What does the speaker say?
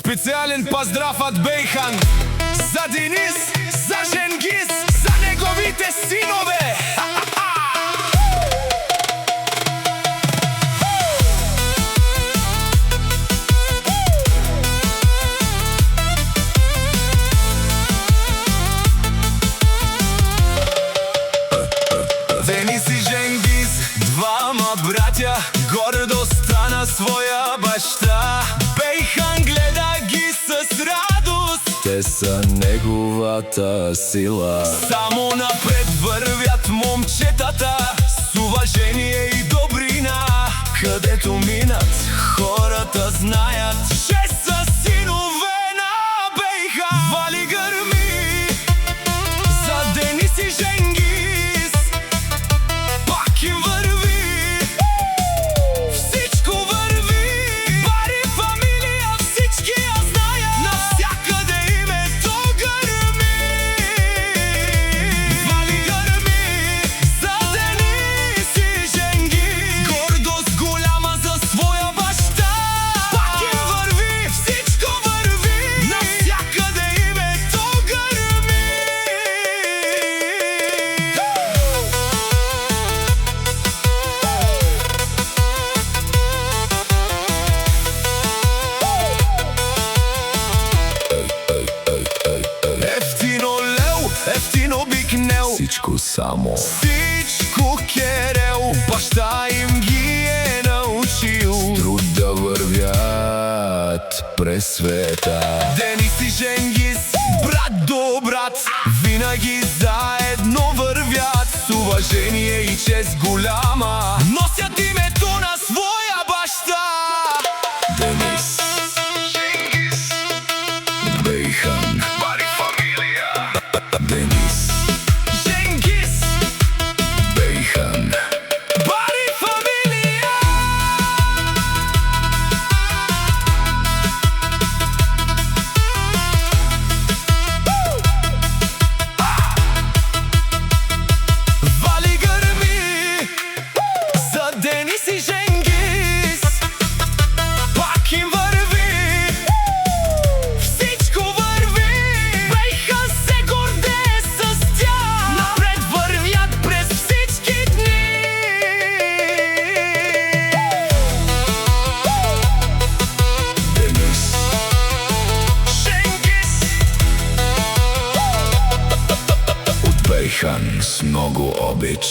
Специјален поздрав од Бејхан за Денис, за Женгис, за неговите синове. Денис и Женгис, двама браќа, гордо стана своја башта. Бејхан гледа ги с радост, те са неговата сила. Само напред врвјат момчетата, с уважение и добрина. Кадето минат, хората знаят, че са синове на Бејхан. Вали грми за Денис и Женгис, пак им върви, всичко върви. Бари фамилия, всички я знаят, навсякъде името гърми. Вали гърми за Денис и Женгис, гордост голяма за своя баща. Пак им върви, всичко върви, навсякъде името гърми. Ефтино леу, ефтино бикнел, Всичко само всичко керел. Баща им ги е научил труд да вървят през света. Денис и Женгис, брат до брат, винаги заедно вървят. С уважение и чест голяма носят името на своя баща. Денис, Женгис, Бејхан, бари фамилия. Денис, Женгис, Бејхан. бари фамилия. Вали гърми за Денис и Женгис, пак им върви, всичко върви. Бејхан се гордее с тях, напред вървят през всички дни. Денис, Женгис, от Бејхан с много обич.